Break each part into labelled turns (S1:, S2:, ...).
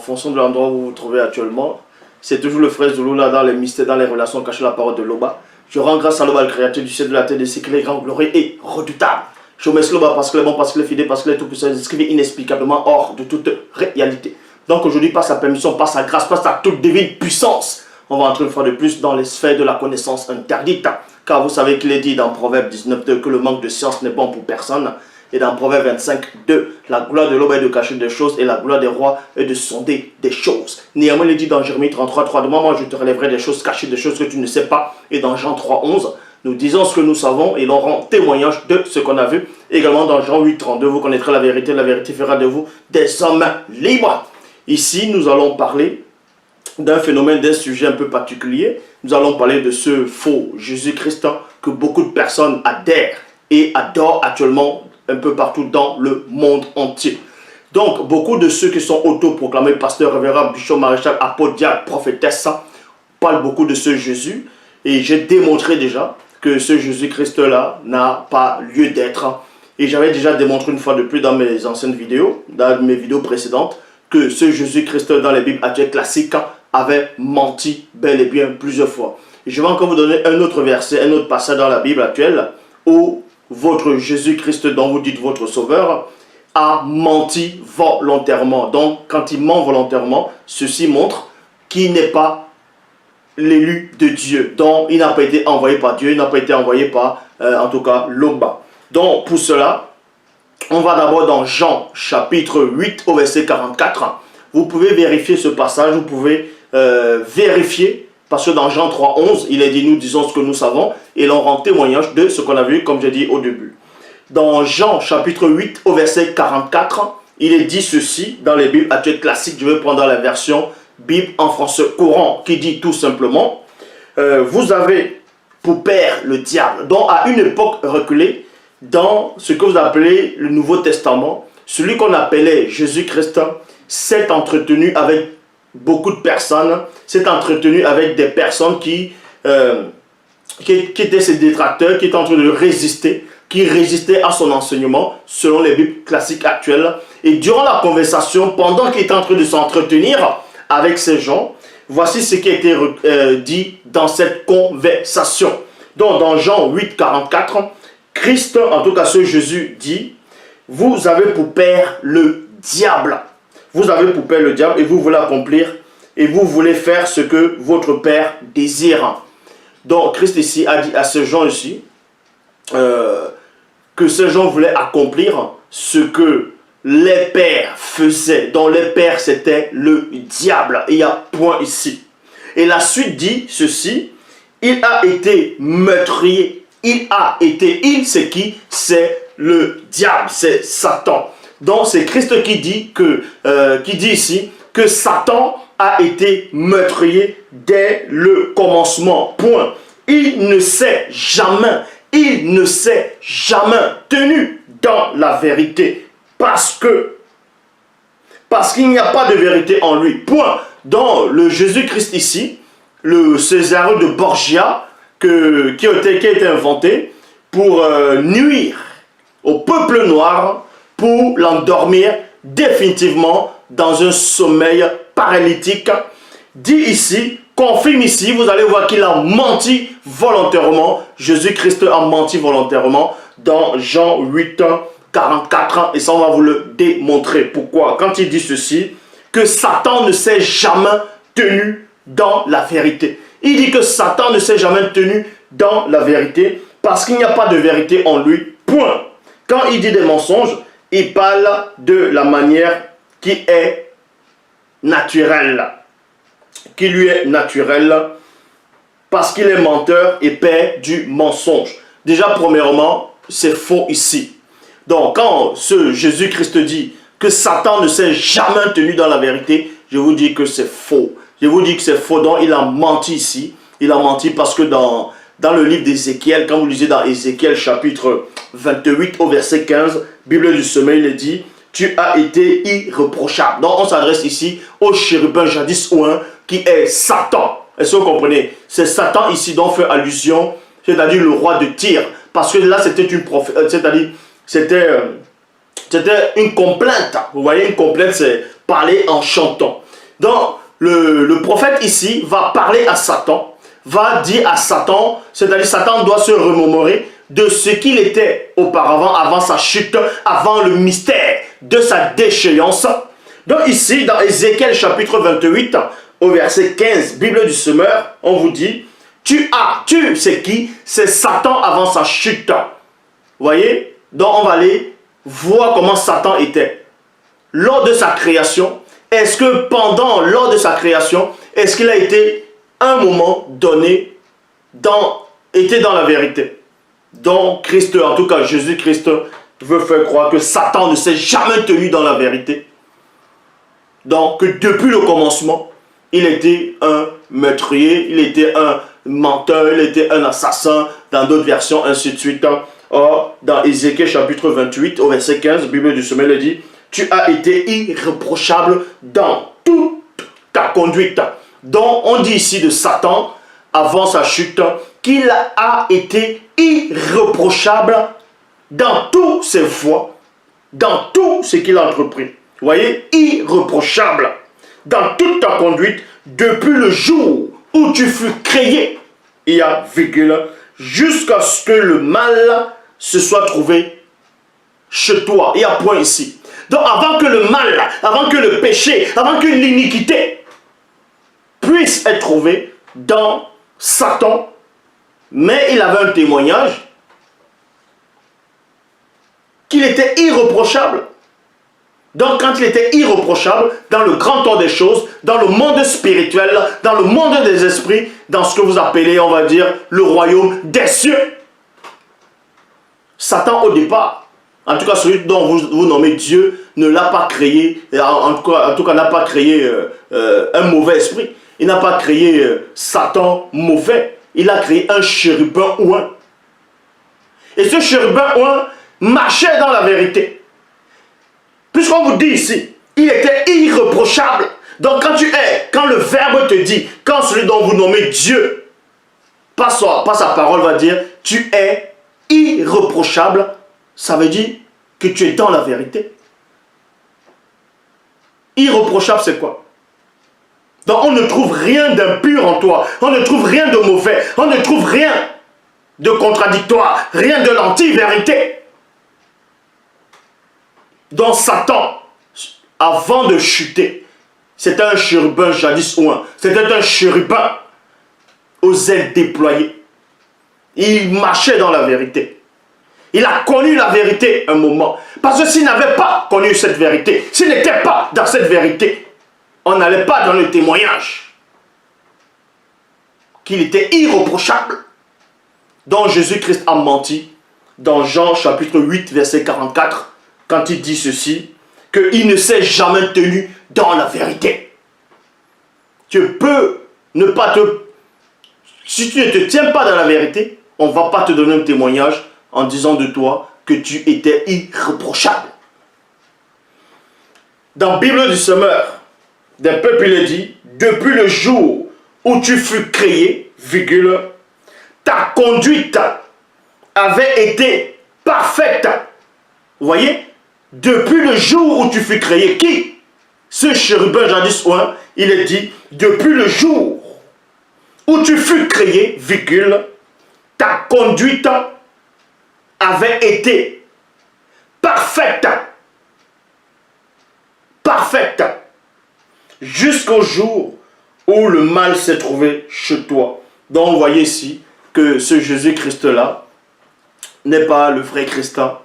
S1: fonction de l'endroit où vous vous trouvez actuellement. C'est toujours le frère Zouloula dans les mystères, dans les relations cachées de la parole de Loba. Je rends grâce à Loba, le créateur du ciel de la terre, de ce qu'il est grand, glorieux et redoutable. Je remercie Loba parce qu'il est bon, parce qu'il est fidèle, parce qu'il est tout puissant, inscrit inexplicablement hors de toute réalité. Donc aujourd'hui, par sa permission, par sa grâce, par sa toute divine puissance, on va entrer une fois de plus dans les sphères de la connaissance interdite. Car vous savez qu'il est dit dans Proverbe 19.2 que le manque de science n'est bon pour personne. Et dans Proverbe 25.2, la gloire de l'homme est de cacher des choses et la gloire des rois est de sonder des choses. Néanmoins, il est dit dans Jérémie 33.3, de moi je te relèverai des choses cachées, des choses que tu ne sais pas. Et dans Jean 3.11, nous disons ce que nous savons et l'on rend témoignage de ce qu'on a vu. Également dans Jean 8.32, vous connaîtrez la vérité fera de vous des hommes libres. Ici, nous allons parler d'un phénomène, d'un sujet un peu particulier. Nous allons parler de ce faux Jésus-Christ que beaucoup de personnes adhèrent et adorent actuellement un peu partout dans le monde entier. Donc, beaucoup de ceux qui sont autoproclamés pasteurs, révérends, bishops, maréchal, apôtres, diacres, prophétesses parlent beaucoup de ce Jésus. Et j'ai démontré déjà que ce Jésus-Christ-là n'a pas lieu d'être. Et j'avais déjà démontré une fois de plus dans mes anciennes vidéos, dans mes vidéos précédentes, que ce Jésus-Christ dans les Bibles actuelles classiques avait menti bel et bien plusieurs fois. Et je vais encore vous donner un autre verset, un autre passage dans la Bible actuelle où votre Jésus-Christ dont vous dites votre sauveur a menti volontairement. Donc quand il ment volontairement, ceci montre qu'il n'est pas l'élu de Dieu. Donc il n'a pas été envoyé par Dieu, il n'a pas été envoyé par en tout cas Loba. Donc pour cela, on va d'abord dans Jean chapitre 8 au verset 44. Vous pouvez vérifier ce passage, vous pouvez vérifier, parce que dans Jean 3.11, il est dit, nous disons ce que nous savons, et l'on rend témoignage de ce qu'on a vu, comme j'ai dit au début. Dans Jean chapitre 8 au verset 44, il est dit ceci, dans les Bibles actuelles classiques, je vais prendre la version Bible en français courant, qui dit tout simplement, vous avez pour père le diable, dont à une époque reculée, dans ce que vous appelez le Nouveau Testament, celui qu'on appelait Jésus-Christ s'est entretenu avec beaucoup de personnes, s'est entretenu avec des personnes qui étaient ses détracteurs, qui étaient en train de résister, qui résistaient à son enseignement, selon les Bibles classiques actuelles. Et durant la conversation, pendant qu'il était en train de s'entretenir avec ces gens, voici ce qui a été dit dans cette conversation. Donc dans Jean 8, 44, Christ, en tout cas ce Jésus dit, vous avez pour père le diable. Vous avez pour père le diable et vous voulez accomplir et vous voulez faire ce que votre père désire. Donc Christ ici a dit à ces gens ici que ces gens voulaient accomplir ce que les pères faisaient. Donc les pères c'était le diable. Et il y a point ici. Et la suite dit ceci, il a été meurtrier. C'est qui? C'est le diable, c'est Satan. Donc c'est Christ qui dit ici que Satan a été meurtrier dès le commencement. Point. Il ne s'est jamais tenu dans la vérité. Parce qu'il n'y a pas de vérité en lui. Point. Dans le Jésus-Christ ici, le César de Borgia, qui a été inventé pour nuire au peuple noir, pour l'endormir définitivement dans un sommeil paralytique, dit ici, confirme ici, vous allez voir qu'il a menti volontairement. Jésus-Christ a menti volontairement dans Jean 8, 44, et ça on va vous le démontrer. Pourquoi? Quand il dit ceci, que Satan ne s'est jamais tenu dans la vérité. Il dit que Satan ne s'est jamais tenu dans la vérité parce qu'il n'y a pas de vérité en lui. Point. Quand il dit des mensonges, il parle de la manière qui est naturelle. Qui lui est naturelle parce qu'il est menteur et père du mensonge. Déjà, premièrement, c'est faux ici. Donc, quand ce Jésus-Christ dit que Satan ne s'est jamais tenu dans la vérité, je vous dis que c'est faux. Je vous dis que c'est faux, donc il a menti ici. Il a menti parce que dans le livre d'Ézéchiel, quand vous lisez dans Ézéchiel chapitre 28 au verset 15, Bible du sommeil, il dit, tu as été irréprochable. Donc on s'adresse ici au chérubin jadis ouin qui est Satan. Est-ce que vous comprenez? C'est Satan ici dont fait allusion, c'est-à-dire le roi de Tyr. Parce que là c'était une c'est-à-dire c'était une complainte. Vous voyez, une complainte c'est parler en chantant. Donc, le prophète ici va parler à Satan, va dire à Satan, c'est-à-dire Satan doit se remémorer de ce qu'il était auparavant, avant sa chute, avant le mystère de sa déchéance. Donc ici, dans Ézéchiel chapitre 28, au verset 15, Bible du semeur, on vous dit, tu, c'est qui? C'est Satan avant sa chute. Vous voyez? Donc on va aller voir comment Satan était. Lors de sa création, est-ce que lors de sa création, est-ce qu'il a été, un moment donné, était dans la vérité? Donc Christ, en tout cas Jésus-Christ, veut faire croire que Satan ne s'est jamais tenu dans la vérité. Donc depuis le commencement, il était un meurtrier, il était un menteur, il était un assassin, dans d'autres versions, ainsi de suite. Or, dans Ézéchiel chapitre 28, au verset 15, Bible du sommet le dit, tu as été irréprochable dans toute ta conduite. Donc on dit ici de Satan, avant sa chute, qu'il a été irréprochable dans toutes ses voies, dans tout ce qu'il a entrepris. Vous voyez, irréprochable dans toute ta conduite, depuis le jour où tu fus créé, il y a virgule, jusqu'à ce que le mal se soit trouvé chez toi. Il y a point ici. Donc avant que le mal, avant que le péché, avant que l'iniquité puisse être trouvé dans Satan, mais il avait un témoignage qu'il était irréprochable. Donc quand il était irréprochable, dans le grand temps des choses, dans le monde spirituel, dans le monde des esprits, dans ce que vous appelez, on va dire, le royaume des cieux, Satan au départ, en tout cas celui dont vous nommez Dieu, ne l'a pas créé, en tout cas n'a pas créé un mauvais esprit. Il n'a pas créé Satan mauvais. Il a créé un chérubin ouin. Et ce chérubin ouin marchait dans la vérité. Puisqu'on vous dit ici, il était irréprochable. Donc quand le Verbe te dit, quand celui dont vous nommez Dieu, pas sa parole va dire, tu es irréprochable, ça veut dire que tu es dans la vérité. Irréprochable, c'est quoi? Donc on ne trouve rien d'impur en toi, on ne trouve rien de mauvais, on ne trouve rien de contradictoire, rien de l'anti-vérité. Donc Satan, avant de chuter, c'était un chérubin jadis ouin, c'était un chérubin aux ailes déployées. Il marchait dans la vérité. Il a connu la vérité un moment. Parce que s'il n'avait pas connu cette vérité, s'il n'était pas dans cette vérité, on n'allait pas dans le témoignage qu'il était irréprochable. Donc Jésus-Christ a menti dans Jean chapitre 8 verset 44 quand il dit ceci, qu'il ne s'est jamais tenu dans la vérité. Tu peux ne pas te... Si tu ne te tiens pas dans la vérité, on ne va pas te donner un témoignage en disant de toi que tu étais irréprochable. Dans la Bible du semeur des peuples, il est dit, depuis le jour où tu fus créé, virgule, ta conduite avait été parfaite. Vous voyez? Depuis le jour où tu fus créé, qui? Ce chérubin jadis ouin, il est dit, depuis le jour où tu fus créé, virgule, ta conduite avait été parfaite. Parfaite. Jusqu'au jour où le mal s'est trouvé chez toi. Donc vous voyez ici que ce Jésus-Christ-là n'est pas le vrai Christin.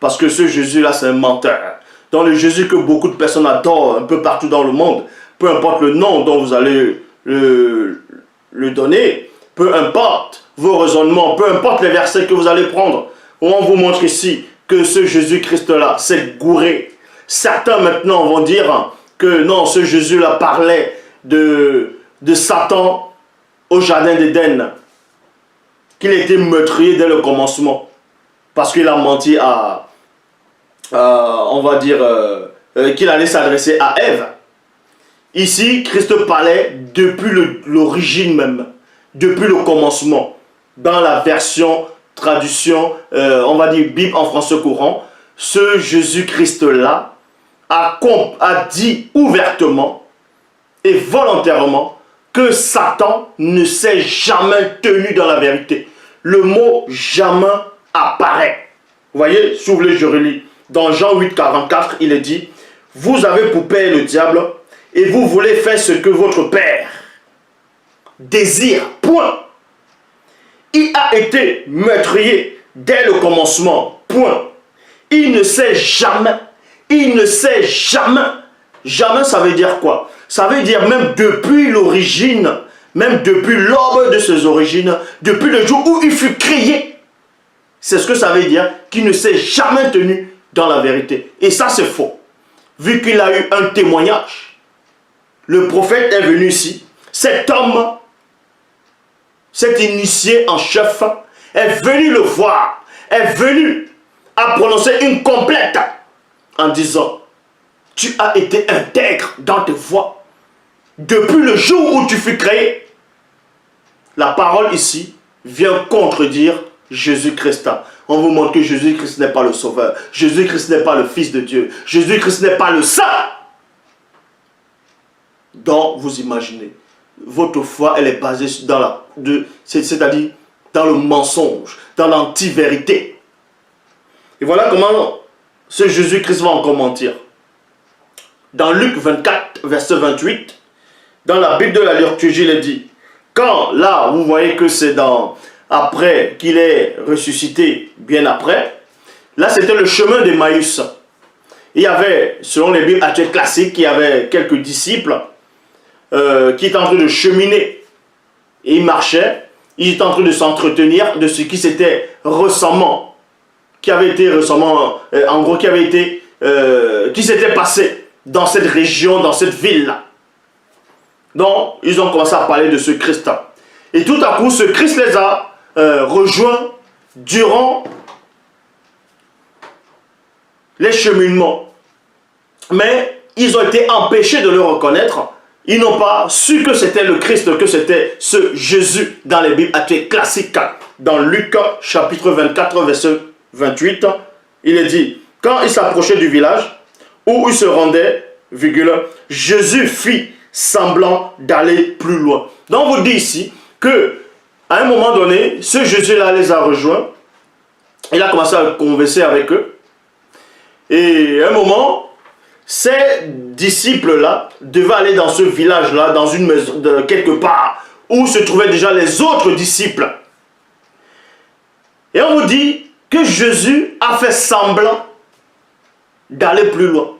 S1: Parce que ce Jésus-là, c'est un menteur. Dans le Jésus que beaucoup de personnes adorent un peu partout dans le monde, peu importe le nom dont vous allez le donner, peu importe vos raisonnements, peu importe les versets que vous allez prendre, on vous montre ici que ce Jésus-Christ-là, c'est gouré. Certains maintenant vont dire que non, ce Jésus-là parlait de Satan au jardin d'Éden, qu'il était meurtrier dès le commencement, parce qu'il a menti on va dire, qu'il allait s'adresser à Ève. Ici, Christ parlait depuis l'origine même, depuis le commencement. Dans la version, traduction, on va dire Bible en français courant, ce Jésus-Christ-là a dit ouvertement et volontairement que Satan ne s'est jamais tenu dans la vérité. Le mot jamais apparaît. Vous voyez, si vous voulez, je relis. Dans Jean 8, 44, il est dit, vous avez pour père le diable et vous voulez faire ce que votre père désire. Point. Il a été meurtrier dès le commencement. Point. Il ne sait jamais. Il ne sait jamais. Jamais, ça veut dire quoi? Ça veut dire même depuis l'origine, même depuis l'aube de ses origines, depuis le jour où il fut créé. C'est ce que ça veut dire, qu'il ne s'est jamais tenu dans la vérité. Et ça, c'est faux. Vu qu'il a eu un témoignage, le prophète est venu ici. Cet homme, cet initié en chef, est venu le voir, est venu à prononcer une complète en disant, tu as été intègre dans tes voies. Depuis le jour où tu fus créé, la parole ici vient contredire Jésus-Christ. On vous montre que Jésus-Christ n'est pas le sauveur. Jésus-Christ n'est pas le Fils de Dieu. Jésus-Christ n'est pas le Saint. Donc, vous imaginez, votre foi, elle est basée dans c'est-à-dire dans le mensonge, dans l'anti-vérité. Et voilà comment ce Jésus-Christ va encore mentir. Dans Luc 24, verset 28, dans la Bible de la liturgie, il est dit, quand là, vous voyez que c'est après qu'il est ressuscité, bien après, là c'était le chemin d'Emmaüs. Il y avait, selon les Bibles actuelles classiques, il y avait quelques disciples qui étaient en train de cheminer. Et ils marchaient, ils étaient en train de s'entretenir de ce qui s'était récemment, qui s'était passé dans cette région, dans cette ville-là. Donc, ils ont commencé à parler de ce Christ. Et tout à coup, ce Christ les a rejoints durant les cheminements. Mais ils ont été empêchés de le reconnaître. Ils n'ont pas su que c'était le Christ, que c'était ce Jésus dans les Bibles actuelles classiques. Dans Luc chapitre 24, verset 28, il est dit, quand il s'approchait du village où il se rendait, Jésus fit semblant d'aller plus loin. Donc on vous dit ici que à un moment donné, ce Jésus-là les a rejoints. Il a commencé à converser avec eux. Et à un moment, ces disciples-là devaient aller dans ce village-là, dans une maison, quelque part, où se trouvaient déjà les autres disciples. Et on vous dit que Jésus a fait semblant d'aller plus loin.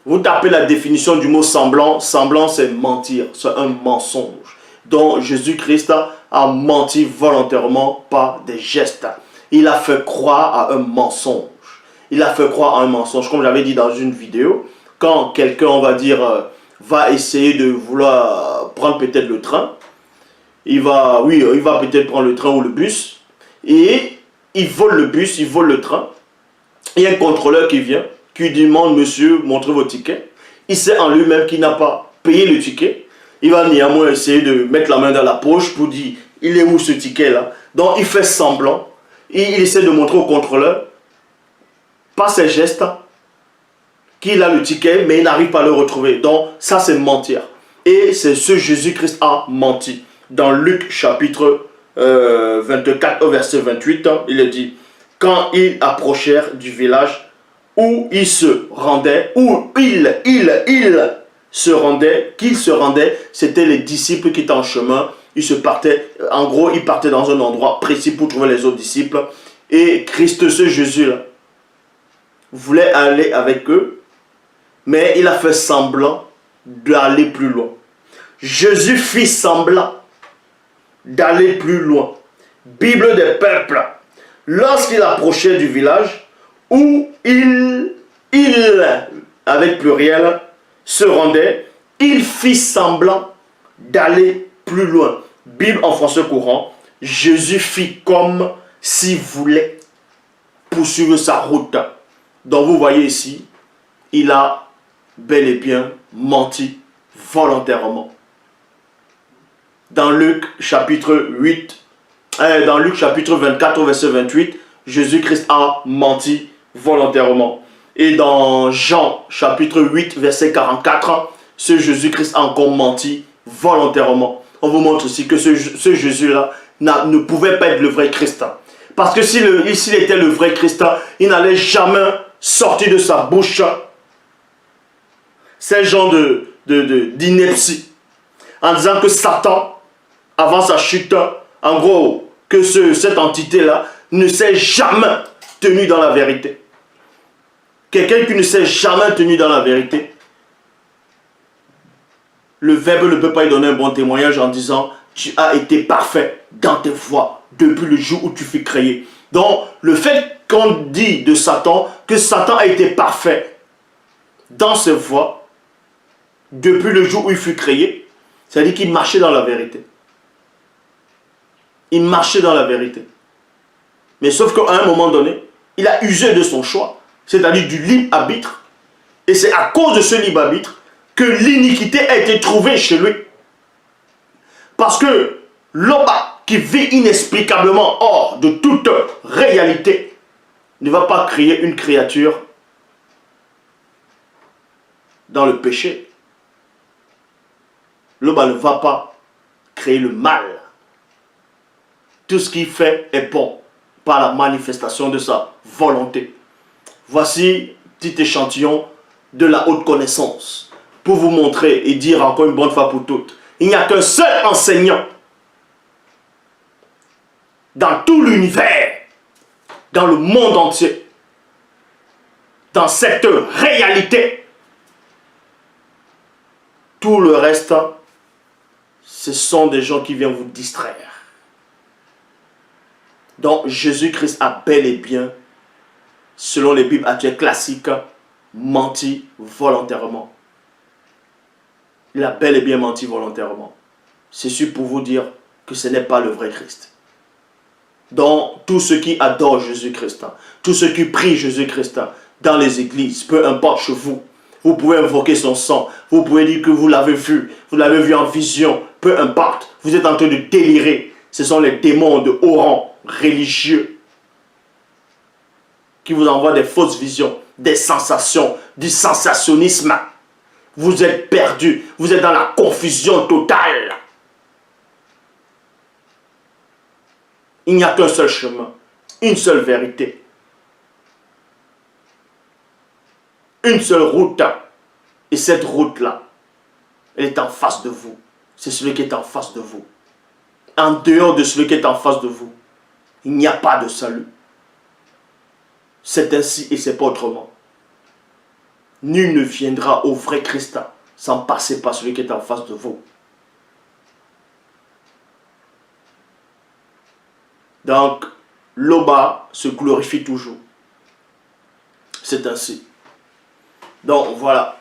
S1: Vous tapez la définition du mot semblant. Semblant, c'est mentir, c'est un mensonge. Donc Jésus-Christ a menti volontairement par des gestes. Il a fait croire à un mensonge. Il a fait croire à un mensonge. Comme j'avais dit dans une vidéo, quand quelqu'un, on va dire, va essayer de vouloir prendre peut-être le train, il va peut-être prendre le train ou le bus, et il vole le bus, il vole le train. Il y a un contrôleur qui vient, qui lui demande, monsieur, montrez vos tickets. Il sait en lui-même qu'il n'a pas payé le ticket. Il va néanmoins essayer de mettre la main dans la poche pour dire, il est où ce ticket-là? Donc il fait semblant, et il essaie de montrer au contrôleur, par ses gestes, qu'il a le ticket, mais il n'arrive pas à le retrouver. Donc ça c'est mentir. Et c'est ce Jésus-Christ a menti. Dans Luc chapitre 24 au verset 28, il est dit, quand ils approchèrent du village où ils se rendaient, qu'ils se rendaient, c'était les disciples qui étaient en chemin. Ils se partaient, en gros, ils partaient dans un endroit précis pour trouver les autres disciples. Et Christ, ce Jésus-là, voulait aller avec eux, mais il a fait semblant d'aller plus loin. Jésus fit semblant d'aller plus loin. Bible des peuples. Lorsqu'il approchait du village où il, avec pluriel, se rendait, il fit semblant d'aller plus loin. Bible en français courant, Jésus fit comme s'il voulait poursuivre sa route. Donc vous voyez ici, il a bel et bien menti volontairement. Dans Luc chapitre 24 au verset 28, Jésus-Christ a menti volontairement. Et dans Jean chapitre 8 verset 44, ce Jésus-Christ a encore menti volontairement. On vous montre aussi que ce Jésus-là ne pouvait pas être le vrai Christ. Parce que s'il était le vrai Christ, il n'allait jamais sortir de sa bouche ces genres d'ineptie. En disant que Satan, avant sa chute, en gros, que cette entité-là ne s'est jamais tenue dans la vérité. Quelqu'un qui ne s'est jamais tenu dans la vérité, le Verbe ne peut pas lui donner un bon témoignage en disant « Tu as été parfait dans tes voies depuis le jour où tu fus créé. » Donc, le fait qu'on dit de Satan que Satan a été parfait dans ses voies depuis le jour où il fut créé, c'est-à-dire qu'il marchait dans la vérité. Il marchait dans la vérité. Mais sauf qu'à un moment donné, il a usé de son choix, c'est-à-dire du libre arbitre. Et c'est à cause de ce libre arbitre que l'iniquité a été trouvée chez lui. Parce que Loba, qui vit inexplicablement hors de toute réalité, ne va pas créer une créature dans le péché. Loba ne va pas créer le mal. Tout ce qu'il fait est bon par la manifestation de sa volonté. Voici un petit échantillon de la haute connaissance pour vous montrer et dire encore une bonne fois pour toutes, il n'y a qu'un seul enseignant dans tout l'univers, dans le monde entier, dans cette réalité. Tout le reste, ce sont des gens qui viennent vous distraire. Donc Jésus-Christ a bel et bien, selon les Bibles actuelles classiques, menti volontairement. Il a bel et bien menti volontairement. C'est sûr pour vous dire que ce n'est pas le vrai Christ. Donc tous ceux qui adorent Jésus-Christ, tous ceux qui prient Jésus-Christ dans les églises, peu importe chez vous, vous pouvez invoquer son sang, vous pouvez dire que vous l'avez vu en vision, peu importe, vous êtes en train de délirer. Ce sont les démons de haut rang religieux qui vous envoient des fausses visions, des sensations, du sensationnisme. Vous êtes perdus, vous êtes dans la confusion totale. Il n'y a qu'un seul chemin, une seule vérité, une seule route. Et cette route-là, elle est en face de vous. C'est celui qui est en face de vous. En dehors de celui qui est en face de vous, il n'y a pas de salut. C'est ainsi et c'est pas autrement. Nul ne viendra au vrai Christ sans passer par celui qui est en face de vous. Donc, Loba se glorifie toujours. C'est ainsi. Donc, voilà.